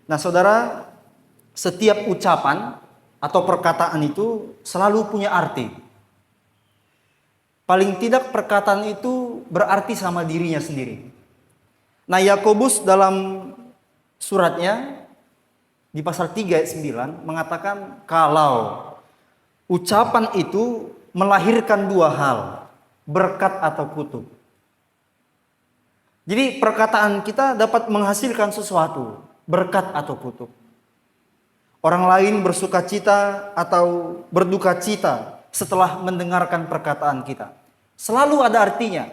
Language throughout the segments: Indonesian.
Nah saudara, setiap ucapan atau perkataan itu selalu punya arti. Paling tidak perkataan itu berarti sama dirinya sendiri. Nah Yakobus dalam suratnya di pasal 3 ayat 9 mengatakan kalau ucapan itu melahirkan dua hal, berkat atau kutuk. Jadi perkataan kita dapat menghasilkan sesuatu, berkat atau kutuk. Orang lain bersuka cita atau berduka cita setelah mendengarkan perkataan kita. Selalu ada artinya.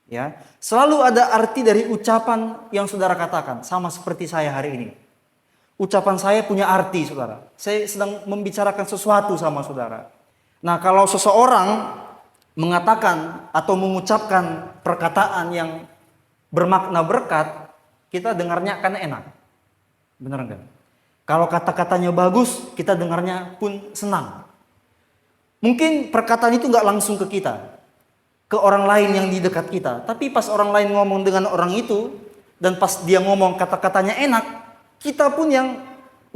Ya, selalu ada arti dari ucapan yang saudara katakan, sama seperti saya hari ini. Ucapan saya punya arti, saudara. Saya sedang membicarakan sesuatu sama saudara. Nah, kalau seseorang mengatakan atau mengucapkan perkataan yang bermakna berkat, kita dengarnya akan enak. Benar enggak? Kalau kata-katanya bagus, kita dengarnya pun senang. Mungkin perkataan itu enggak langsung ke kita, ke orang lain yang di dekat kita. Tapi pas orang lain ngomong dengan orang itu, dan pas dia ngomong kata-katanya enak, kita pun yang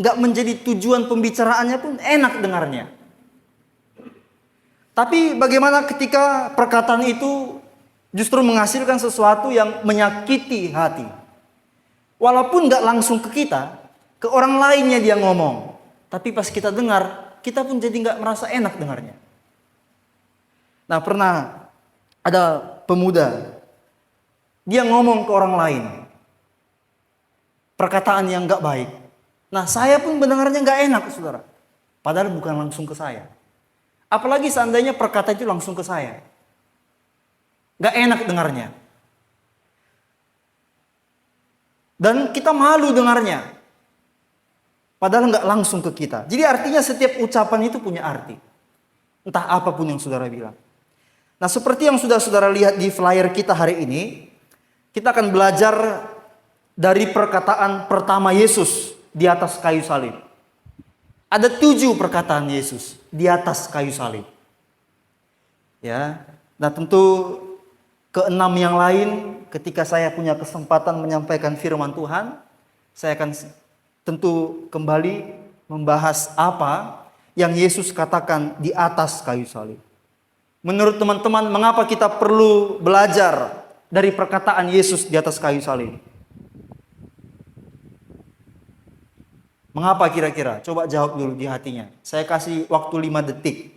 enggak menjadi tujuan pembicaraannya pun enak dengarnya. Tapi bagaimana ketika perkataan itu justru menghasilkan sesuatu yang menyakiti hati. Walaupun gak langsung ke kita, ke orang lainnya dia ngomong. Tapi pas kita dengar, kita pun jadi gak merasa enak dengarnya. Nah pernah ada pemuda, dia ngomong ke orang lain. Perkataan yang gak baik. Nah saya pun mendengarnya gak enak saudara. Padahal bukan langsung ke saya. Apalagi seandainya perkataan itu langsung ke saya. Gak enak dengarnya. Dan kita malu dengarnya. Padahal gak langsung ke kita. Jadi artinya setiap ucapan itu punya arti. Entah apapun yang saudara bilang. Nah seperti yang sudah saudara lihat di flyer kita hari ini. Kita akan belajar dari perkataan pertama Yesus di atas kayu salib. Ada 7 perkataan Yesus di atas kayu salib. Ya, nah tentu keenam yang lain ketika saya punya kesempatan menyampaikan firman Tuhan, saya akan tentu kembali membahas apa yang Yesus katakan di atas kayu salib. Menurut teman-teman, mengapa kita perlu belajar dari perkataan Yesus di atas kayu salib? Mengapa kira-kira? Coba jawab dulu di hatinya. Saya kasih waktu 5 detik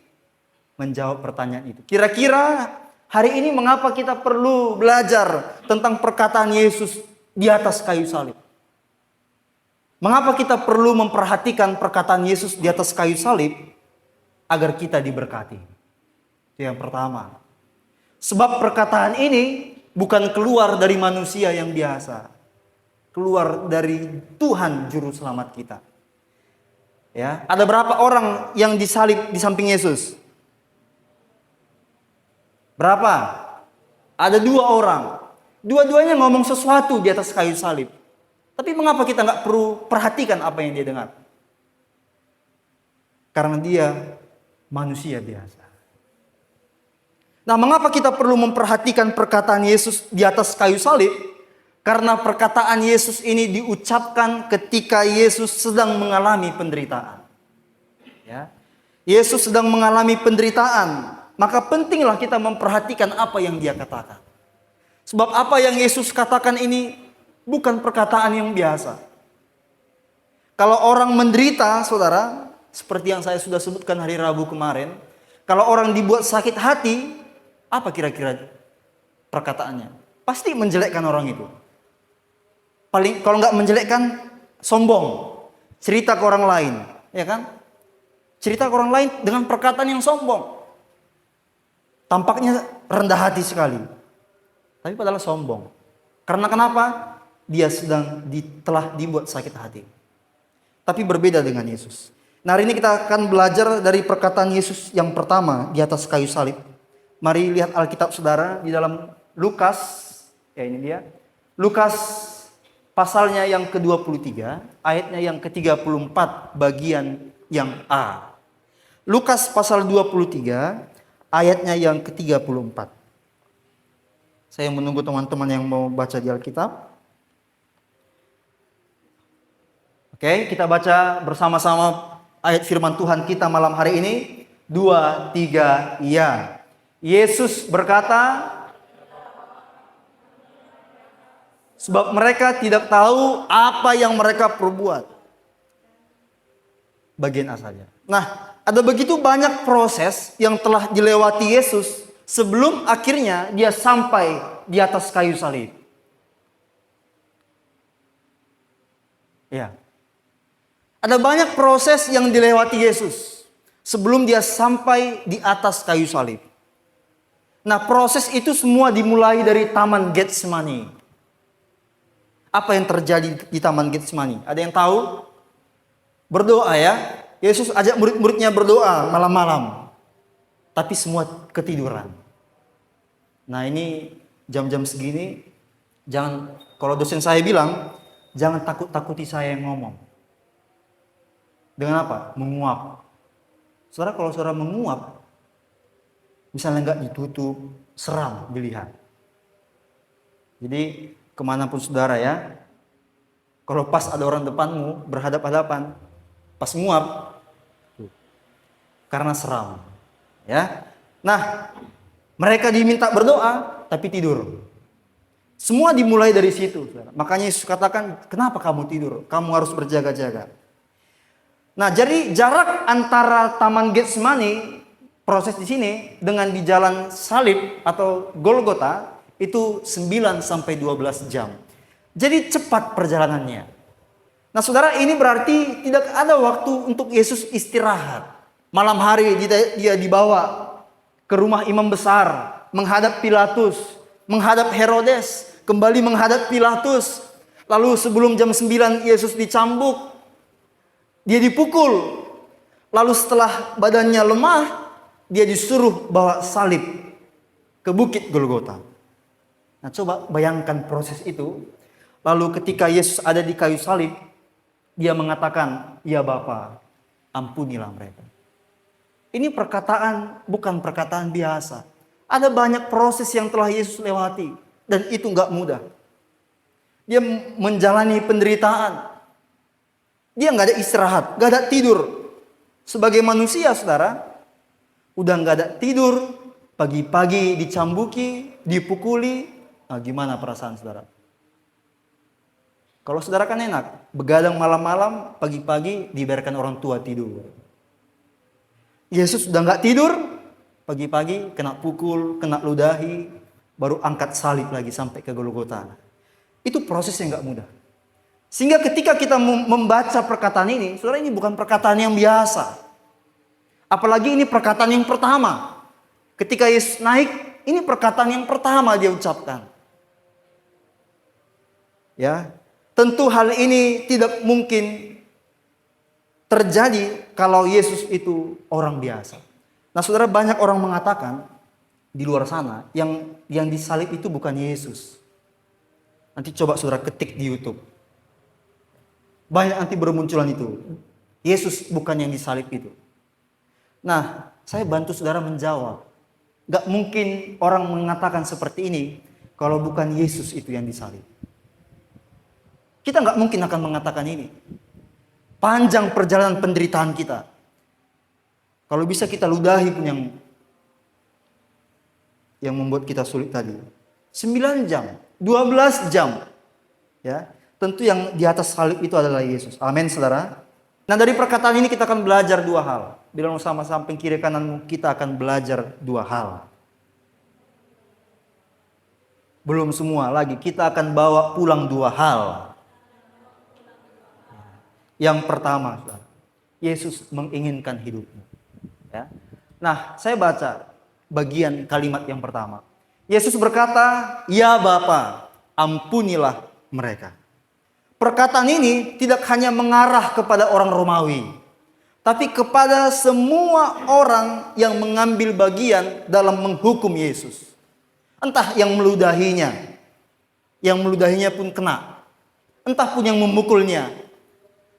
menjawab pertanyaan itu. Kira-kira hari ini mengapa kita perlu belajar tentang perkataan Yesus di atas kayu salib? Mengapa kita perlu memperhatikan perkataan Yesus di atas kayu salib agar kita diberkati? Itu yang pertama. Sebab perkataan ini bukan keluar dari manusia yang biasa. Keluar dari Tuhan juru selamat kita. Ya, ada berapa orang yang disalib di samping Yesus? Berapa? Ada 2 orang. Dua-duanya ngomong sesuatu di atas kayu salib. Tapi mengapa kita nggak perlu perhatikan apa yang dia dengar? Karena dia manusia biasa. Nah, mengapa kita perlu memperhatikan perkataan Yesus di atas kayu salib? Karena perkataan Yesus ini diucapkan ketika Yesus sedang mengalami penderitaan. Ya. Yesus sedang mengalami penderitaan. Maka pentinglah kita memperhatikan apa yang dia katakan. Sebab apa yang Yesus katakan ini bukan perkataan yang biasa. Kalau orang menderita, saudara, seperti yang saya sudah sebutkan hari Rabu kemarin. Kalau orang dibuat sakit hati, apa kira-kira perkataannya? Pasti menjelekkan orang itu. Paling kalau nggak menjelekkan, sombong, cerita ke orang lain, ya kan? Cerita ke orang lain dengan perkataan yang sombong, tampaknya rendah hati sekali, tapi padahal sombong. Karena kenapa? Dia telah dibuat sakit hati. Tapi berbeda dengan Yesus. Nah hari ini kita akan belajar dari perkataan Yesus yang pertama di atas kayu salib. Mari lihat Alkitab saudara di dalam Lukas, ya ini dia, Lukas pasalnya yang ke-23, ayatnya yang ke-34, bagian yang A. Lukas pasal 23, ayatnya yang ke-34. Saya menunggu teman-teman yang mau baca di Alkitab. Oke, kita baca bersama-sama ayat firman Tuhan kita malam hari ini. 2, 3, iya. Yesus berkata, sebab mereka tidak tahu apa yang mereka perbuat. Bagian A saja. Nah, ada begitu banyak proses yang telah dilewati Yesus sebelum akhirnya dia sampai di atas kayu salib. Ya. Ada banyak proses yang dilewati Yesus sebelum dia sampai di atas kayu salib. Nah, proses itu semua dimulai dari Taman Getsemani. Apa yang terjadi di Taman Getsemani? Ada yang tahu? Berdoa ya. Yesus ajak murid-muridnya berdoa malam-malam. Tapi semua ketiduran. Nah, ini jam-jam segini, jangan, kalau dosen saya bilang, jangan takut-takuti saya yang ngomong. Dengan apa? Menguap. Saudara, kalau saudara menguap, misalnya nggak ditutup, seram dilihat. Jadi kemanapun saudara ya, kalau pas ada orang depanmu berhadap-hadapan, pas nguap, karena seram. Ya. Nah, mereka diminta berdoa, tapi tidur. Semua dimulai dari situ. Saudara. Makanya Yesus katakan, kenapa kamu tidur? Kamu harus berjaga-jaga. Nah, jadi jarak antara Taman Getsemani, proses di sini, dengan di jalan salib atau Golgota, itu 9 sampai 12 jam. Jadi cepat perjalanannya. Nah, saudara, ini berarti tidak ada waktu untuk Yesus istirahat. Malam hari dia dibawa ke rumah imam besar, menghadap Pilatus, menghadap Herodes, kembali menghadap Pilatus. Lalu sebelum jam 9 Yesus dicambuk, dia dipukul. Lalu setelah badannya lemah, dia disuruh bawa salib ke bukit Golgota. Nah, coba bayangkan proses itu. Lalu ketika Yesus ada di kayu salib, dia mengatakan, "Ya Bapa, ampunilah mereka." Ini perkataan bukan perkataan biasa. Ada banyak proses yang telah Yesus lewati. Dan itu nggak mudah. Dia menjalani penderitaan. Dia nggak ada istirahat, nggak ada tidur. Sebagai manusia, saudara, udah nggak ada tidur, pagi-pagi dicambuki, dipukuli. Nah, gimana perasaan saudara? Kalau saudara kan enak, begadang malam-malam, pagi-pagi dibiarkan orang tua tidur. Yesus sudah nggak tidur, pagi-pagi kena pukul, kena ludahi, baru angkat salib lagi sampai ke Golgota. Itu proses yang nggak mudah. Sehingga ketika kita membaca perkataan ini, saudara, ini bukan perkataan yang biasa. Apalagi ini perkataan yang pertama. Ketika Yesus naik, ini perkataan yang pertama dia ucapkan. Ya, tentu hal ini tidak mungkin terjadi kalau Yesus itu orang biasa. Nah, saudara, banyak orang mengatakan di luar sana yang disalib itu bukan Yesus. Nanti coba saudara ketik di YouTube. Banyak nanti bermunculan itu. Yesus bukan yang disalib itu. Nah, saya bantu saudara menjawab. Gak mungkin orang mengatakan seperti ini kalau bukan Yesus itu yang disalib. Kita gak mungkin akan mengatakan ini. Panjang perjalanan penderitaan kita. Kalau bisa kita ludahi pun yang membuat kita sulit tadi. 9 jam, 12 jam. Ya. Tentu yang di atas salib itu adalah Yesus. Amin, saudara. Nah, dari perkataan ini kita akan belajar 2 hal. Bilang sama samping kiri kananmu, kita akan belajar 2 hal. Belum semua lagi, kita akan bawa pulang 2 hal. Yang pertama, saudara, Yesus menginginkan hidupmu. Ya. Nah, saya baca bagian kalimat yang pertama. Yesus berkata, "Ya Bapa, ampunilah mereka." Perkataan ini tidak hanya mengarah kepada orang Romawi, tapi kepada semua orang yang mengambil bagian dalam menghukum Yesus. Entah yang meludahinya pun kena. Entah pun yang memukulnya,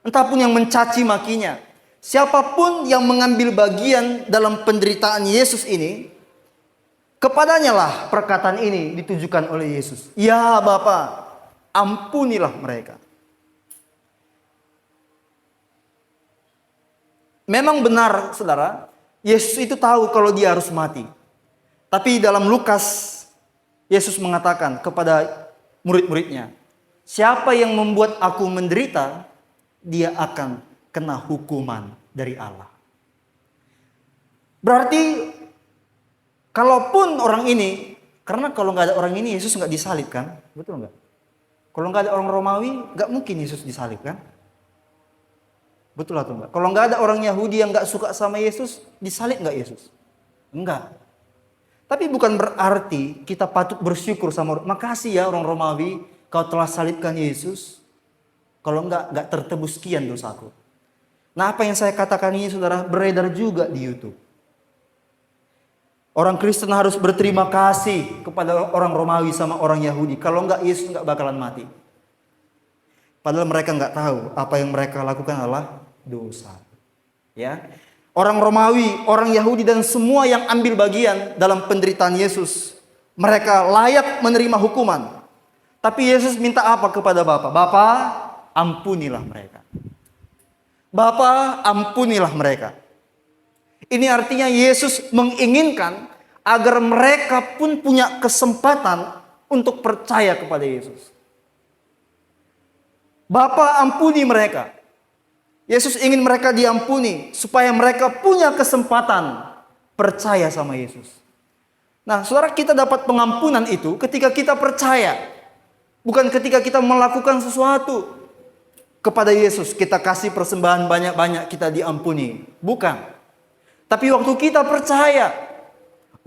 entah pun yang mencaci makinya. Siapapun yang mengambil bagian dalam penderitaan Yesus ini, kepadanya lah perkataan ini ditujukan oleh Yesus. "Ya Bapa, ampunilah mereka." Memang benar, saudara, Yesus itu tahu kalau dia harus mati. Tapi dalam Lukas, Yesus mengatakan kepada murid-muridnya, siapa yang membuat aku menderita, dia akan kena hukuman dari Allah. Berarti, kalaupun orang ini, karena kalau nggak ada orang ini, Yesus nggak disalib kan? Betul nggak? Kalau nggak ada orang Romawi, nggak mungkin Yesus disalib kan? Betul atau enggak? Kalau nggak ada orang Yahudi yang nggak suka sama Yesus, disalib nggak Yesus? Enggak. Tapi bukan berarti kita patut bersyukur sama, makasih ya orang Romawi, kau telah salibkan Yesus. Kalau nggak tertebus sekian dosaku. Nah, apa yang saya katakan ini, saudara, beredar juga di YouTube. Orang Kristen harus berterima kasih kepada orang Romawi sama orang Yahudi. Kalau nggak, Yesus nggak bakalan mati. Padahal mereka nggak tahu apa yang mereka lakukan adalah dosa. Ya, orang Romawi, orang Yahudi dan semua yang ambil bagian dalam penderitaan Yesus, mereka layak menerima hukuman. Tapi Yesus minta apa kepada Bapa? Bapa, ampunilah mereka. Bapa, ampunilah mereka. Ini artinya Yesus menginginkan agar mereka pun punya kesempatan untuk percaya kepada Yesus. Bapa, ampuni mereka. Yesus ingin mereka diampuni supaya mereka punya kesempatan percaya sama Yesus. Nah, saudara, kita dapat pengampunan itu ketika kita percaya. Bukan ketika kita melakukan sesuatu kepada Yesus, kita kasih persembahan banyak-banyak, kita diampuni. Bukan. Tapi waktu kita percaya,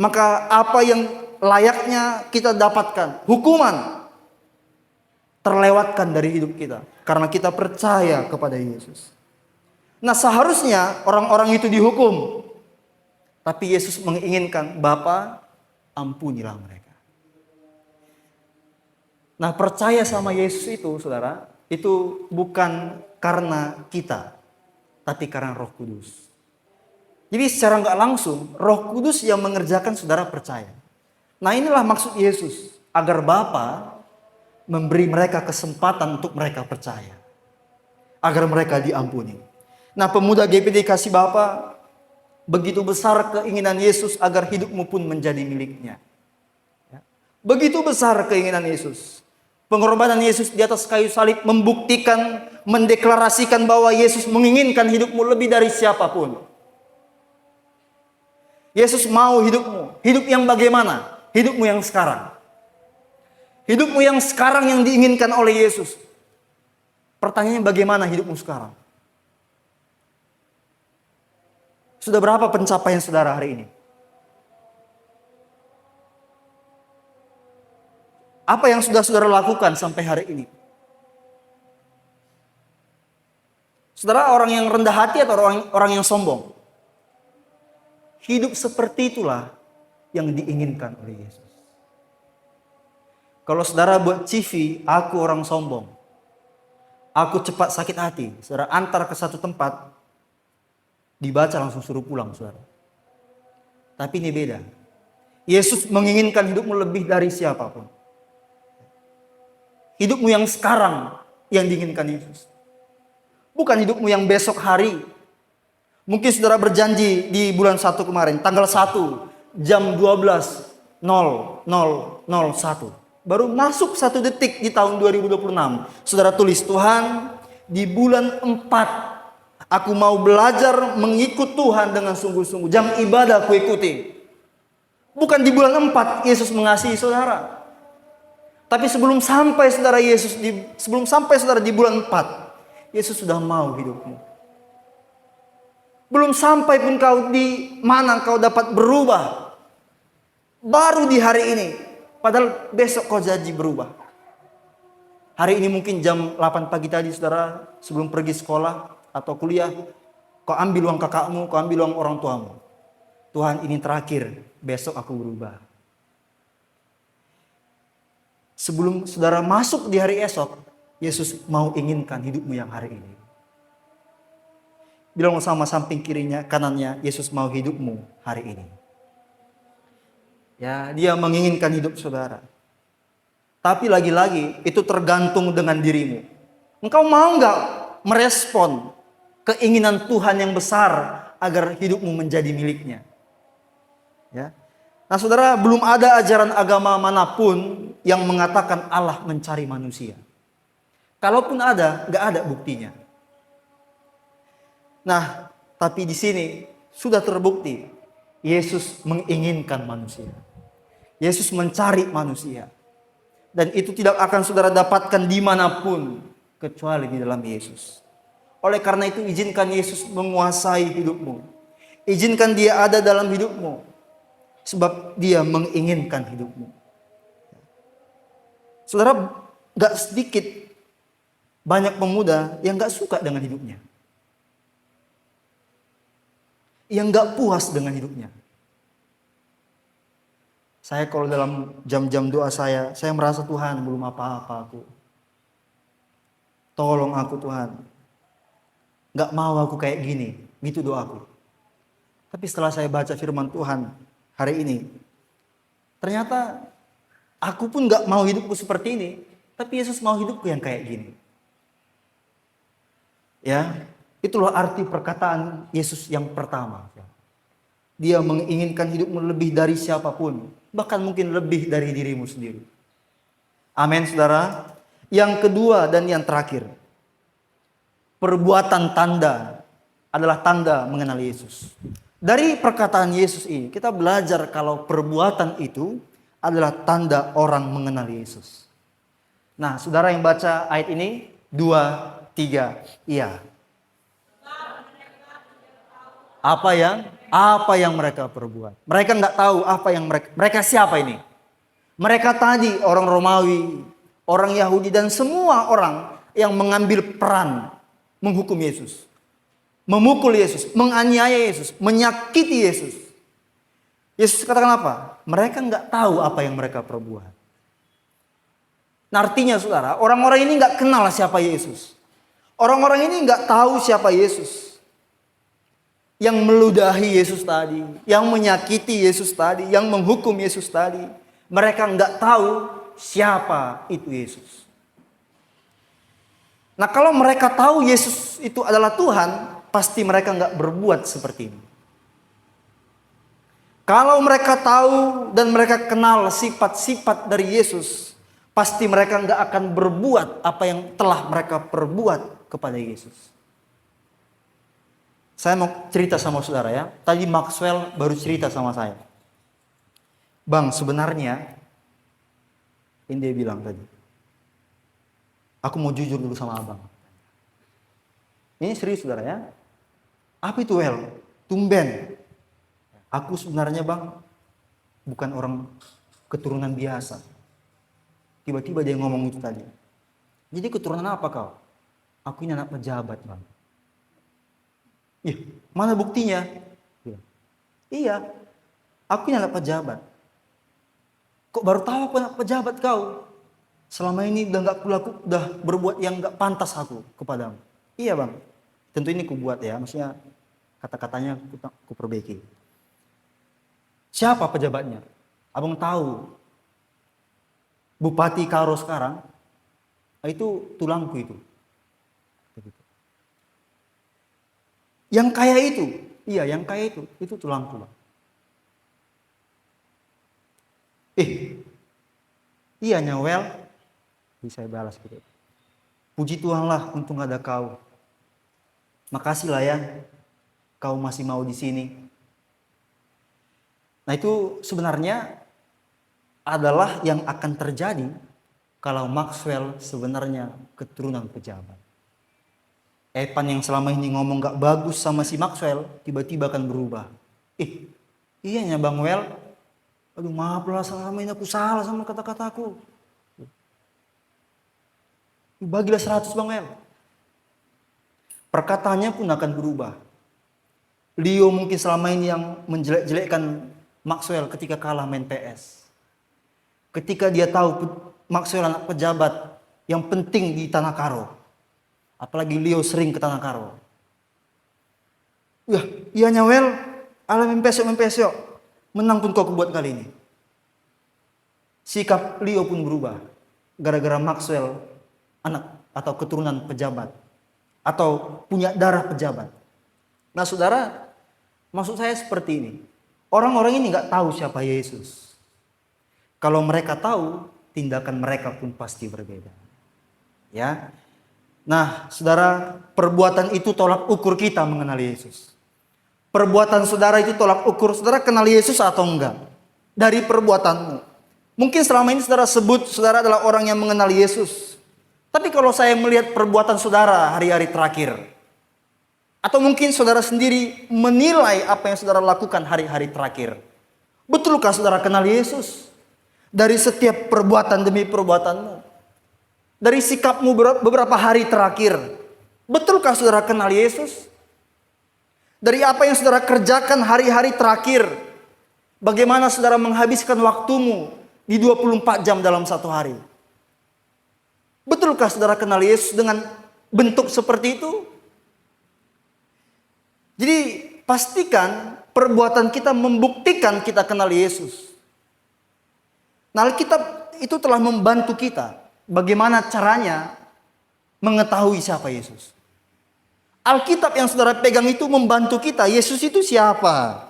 maka apa yang layaknya kita dapatkan, hukuman, terlewatkan dari hidup kita. Karena kita percaya kepada Yesus. Nah, seharusnya orang-orang itu dihukum. Tapi Yesus menginginkan, Bapa, ampunilah mereka. Nah, percaya sama Yesus itu, saudara, itu bukan karena kita, tapi karena Roh Kudus. Jadi secara nggak langsung, Roh Kudus yang mengerjakan saudara percaya. Nah, inilah maksud Yesus, agar Bapa memberi mereka kesempatan untuk mereka percaya. Agar mereka diampuni. Nah, pemuda GPD kasih Bapa, begitu besar keinginan Yesus agar hidupmu pun menjadi miliknya. Begitu besar keinginan Yesus. Pengorbanan Yesus di atas kayu salib membuktikan, mendeklarasikan bahwa Yesus menginginkan hidupmu lebih dari siapapun. Yesus mau hidupmu. Hidup yang bagaimana? Hidupmu yang sekarang. Hidupmu yang sekarang yang diinginkan oleh Yesus. Pertanyaannya, bagaimana hidupmu sekarang? Sudah berapa pencapaian saudara hari ini? Apa yang sudah saudara lakukan sampai hari ini? Saudara orang yang rendah hati atau orang yang sombong? Hidup seperti itulah yang diinginkan oleh Yesus. Kalau saudara buat CV, aku orang sombong, aku cepat sakit hati, saudara antar ke satu tempat, dibaca langsung suruh pulang, saudara. Tapi ini beda. Yesus menginginkan hidupmu lebih dari siapapun. Hidupmu yang sekarang yang diinginkan Yesus. Bukan hidupmu yang besok hari. Mungkin saudara berjanji di bulan 1 kemarin, tanggal 1, jam 12.0001. Baru masuk 1 detik di tahun 2026. Saudara tulis, Tuhan, di bulan 4, aku mau belajar mengikut Tuhan dengan sungguh-sungguh. Jam ibadah aku ikuti. Bukan di bulan 4 Yesus mengasihi saudara. Tapi sebelum sampai saudara di bulan 4, Yesus sudah mau hidupmu. Belum sampai pun kau di mana kau dapat berubah. Baru di hari ini. Padahal besok kau janji berubah. Hari ini mungkin jam 8 pagi tadi saudara, sebelum pergi sekolah atau kuliah, kau ambil uang kakakmu, kau ambil uang orang tuamu. Tuhan, ini terakhir, besok aku berubah. Sebelum saudara masuk di hari esok, Yesus mau inginkan hidupmu yang hari ini. Bilang sama samping kirinya, kanannya, Yesus mau hidupmu hari ini. Ya, dia menginginkan hidup saudara. Tapi lagi-lagi itu tergantung dengan dirimu. Engkau mau nggak merespon keinginan Tuhan yang besar agar hidupmu menjadi miliknya. Ya. Nah saudara, belum ada ajaran agama manapun yang mengatakan Allah mencari manusia. Kalaupun ada, nggak ada buktinya. Nah, tapi di sini sudah terbukti Yesus menginginkan manusia. Yesus mencari manusia. Dan itu tidak akan saudara dapatkan dimanapun kecuali di dalam Yesus. Oleh karena itu izinkan Yesus menguasai hidupmu. Izinkan dia ada dalam hidupmu. Sebab dia menginginkan hidupmu. Saudara, gak sedikit banyak pemuda yang gak suka dengan hidupnya. Yang gak puas dengan hidupnya. Saya kalau dalam jam-jam doa saya merasa Tuhan belum apa-apa aku. Tolong aku Tuhan. Gak mau aku kayak gini. Gitu doaku. Tapi setelah saya baca firman Tuhan hari ini. Ternyata aku pun gak mau hidupku seperti ini. Tapi Yesus mau hidupku yang kayak gini. Ya, itulah arti perkataan Yesus yang pertama. Dia menginginkan hidupmu lebih dari siapapun. Bahkan mungkin lebih dari dirimu sendiri. Amin saudara. Yang kedua dan yang terakhir. Perbuatan tanda adalah tanda mengenal Yesus. Dari perkataan Yesus ini kita belajar kalau perbuatan itu adalah tanda orang mengenal Yesus. Nah saudara yang baca ayat ini 2, 3. Iya. Apa yang mereka perbuat. Mereka nggak tahu apa yang mereka siapa ini. Mereka tadi orang Romawi, orang Yahudi dan semua orang yang mengambil peran menghukum Yesus. Memukul Yesus, menganiaya Yesus, menyakiti Yesus. Yesus katakan apa? Mereka nggak tahu apa yang mereka perbuat. Nah, artinya saudara, orang-orang ini nggak kenal siapa Yesus. Orang-orang ini nggak tahu siapa Yesus. Yang meludahi Yesus tadi, yang menyakiti Yesus tadi, yang menghukum Yesus tadi. Mereka nggak tahu siapa itu Yesus. Nah kalau mereka tahu Yesus itu adalah Tuhan, pasti mereka nggak berbuat seperti ini. Kalau mereka tahu dan mereka kenal sifat-sifat dari Yesus, pasti mereka nggak akan berbuat apa yang telah mereka perbuat kepada Yesus. Saya mau cerita sama saudara ya. Tadi Maxwell baru cerita sama saya. Bang, sebenarnya ini dia bilang tadi. Aku mau jujur dulu sama abang. Ini serius saudara ya. Apa itu Wel? Tumben. Aku sebenarnya bang bukan orang keturunan biasa. Tiba-tiba dia ngomong itu tadi. Jadi keturunan apa kau? Aku ini anak pejabat bang. Ih, mana buktinya? Iya, aku ini anak pejabat. Kok baru tahu aku anak pejabat kau? Selama ini udah berbuat yang gak pantas aku kepadamu. Iya bang, tentu ini ku buat ya, maksudnya kata-katanya ku perbaiki. Siapa pejabatnya? Abang tahu, Bupati Karo sekarang, itu tulangku itu. Yang kaya itu, iya yang kaya itu tulangku bang. Iya Nyawel, saya balas gitu. Puji Tuhan lah untung ada kau. Makasih lah ya, kau masih mau di sini. Nah itu sebenarnya adalah yang akan terjadi kalau Maxwell sebenarnya keturunan pejabat. Evan yang selama ini ngomong gak bagus sama si Maxwell, tiba-tiba akan berubah. Iyanya Bang Well, aduh maaf lah selama ini aku salah sama kata-kataku. Bagilah 100 Bang Well. Perkataannya pun akan berubah. Leo mungkin selama ini yang menjelek-jelekkan Maxwell ketika kalah main PS. Ketika dia tahu Maxwell anak pejabat yang penting di Tanah Karo. Apalagi Leo sering ke Tanah Karo. Iya Nyawel, ala mempesok. Menang pun kau buat kali ini. Sikap Leo pun berubah. Gara-gara Maxwell anak atau keturunan pejabat. atau punya darah pejabat. Nah saudara, maksud saya seperti ini. Orang-orang ini nggak tahu siapa Yesus. Kalau mereka tahu, tindakan mereka pun pasti berbeda. Ya. Nah, saudara, perbuatan itu tolak ukur kita mengenal Yesus. Perbuatan saudara itu tolak ukur saudara kenal Yesus atau enggak. Dari perbuatanmu. Mungkin selama ini saudara sebut saudara adalah orang yang mengenal Yesus. Tapi kalau saya melihat perbuatan saudara hari-hari terakhir, atau mungkin saudara sendiri menilai apa yang saudara lakukan hari-hari terakhir, betulkah saudara kenal Yesus? Dari setiap perbuatan demi perbuatanmu, dari sikapmu beberapa hari terakhir, betulkah saudara kenal Yesus? Dari apa yang saudara kerjakan hari-hari terakhir, bagaimana saudara menghabiskan waktumu di 24 jam dalam satu hari? Betulkah saudara kenal Yesus dengan bentuk seperti itu? Jadi pastikan perbuatan kita membuktikan kita kenal Yesus. Nah, Alkitab itu telah membantu kita bagaimana caranya mengetahui siapa Yesus. Alkitab yang saudara pegang itu membantu kita. Yesus itu siapa?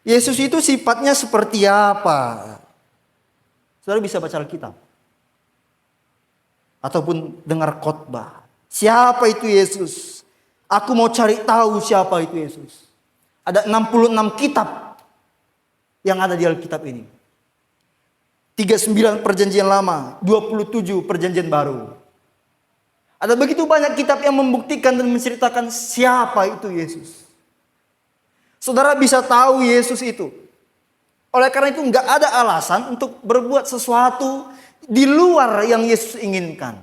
Yesus itu sifatnya seperti apa? Saudara bisa baca Alkitab. Ataupun dengar khotbah. Siapa itu Yesus? Aku mau cari tahu siapa itu Yesus. Ada 66 kitab yang ada di Alkitab ini. 39 perjanjian lama, 27 perjanjian baru. Ada begitu banyak kitab yang membuktikan dan menceritakan siapa itu Yesus. Saudara bisa tahu Yesus itu. Oleh karena itu nggak ada alasan untuk berbuat sesuatu di luar yang Yesus inginkan.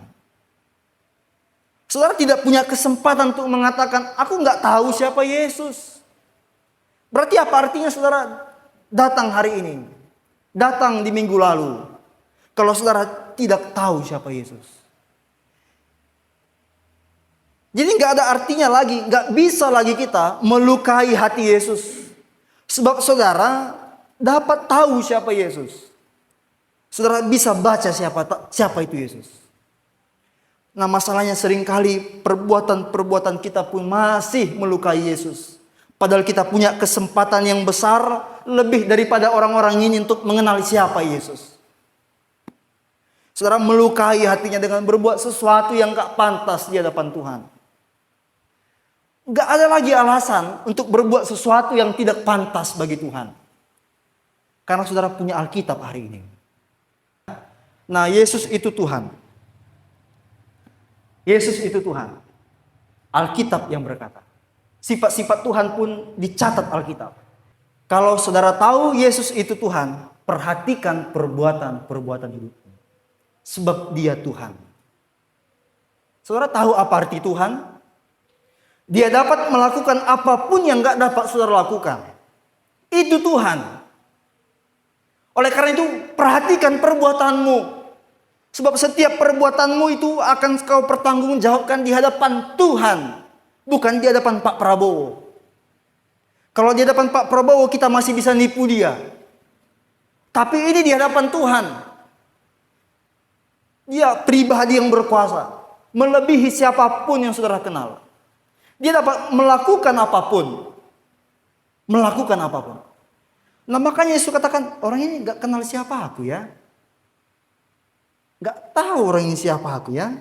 Saudara tidak punya kesempatan untuk mengatakan, aku nggak tahu siapa Yesus. Berarti apa artinya saudara datang hari ini? Datang di minggu lalu. Kalau saudara tidak tahu siapa Yesus. Jadi nggak ada artinya lagi, nggak bisa lagi kita melukai hati Yesus. Sebab saudara dapat tahu siapa Yesus. Saudara bisa baca siapa itu Yesus. Nah masalahnya seringkali perbuatan-perbuatan kita pun masih melukai Yesus. Padahal kita punya kesempatan yang besar lebih daripada orang-orang ini untuk mengenal siapa Yesus. Saudara melukai hatinya dengan berbuat sesuatu yang gak pantas di hadapan Tuhan. Gak ada lagi alasan untuk berbuat sesuatu yang tidak pantas bagi Tuhan. Karena saudara punya Alkitab hari ini. Nah, Yesus itu Tuhan. Yesus itu Tuhan. Alkitab yang berkata. Sifat-sifat Tuhan pun dicatat Alkitab. Kalau saudara tahu Yesus itu Tuhan, perhatikan perbuatan-perbuatan hidupmu. Sebab Dia Tuhan. Saudara tahu apa arti Tuhan? Dia dapat melakukan apapun yang gak dapat saudara lakukan. Itu Tuhan. Oleh karena itu perhatikan perbuatanmu. Sebab setiap perbuatanmu itu akan kau pertanggungjawabkan di hadapan Tuhan. Bukan di hadapan Pak Prabowo. Kalau di hadapan Pak Prabowo kita masih bisa nipu dia. Tapi ini di hadapan Tuhan. Dia pribadi yang berkuasa. Melebihi siapapun yang saudara kenal. Dia dapat melakukan apapun. Melakukan apapun. Nah makanya Yesus katakan, orang ini gak kenal siapa aku ya. Gak tahu orang ini siapa aku ya.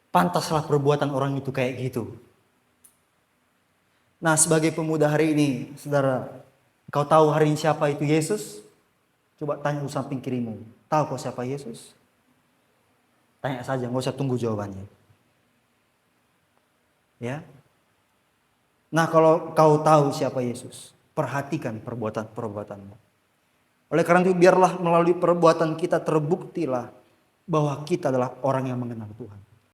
Pantaslah perbuatan orang itu kayak gitu. Nah sebagai pemuda hari ini, saudara, kau tahu hari ini siapa itu Yesus? Coba tanya di samping kirimu, tahu kau siapa Yesus? Tanya saja, gak usah tunggu jawabannya. Ya. Nah kalau kau tahu siapa Yesus, perhatikan perbuatan-perbuatanmu. Oleh karena itu biarlah melalui perbuatan kita terbuktilah bahwa kita adalah orang yang mengenal Tuhan.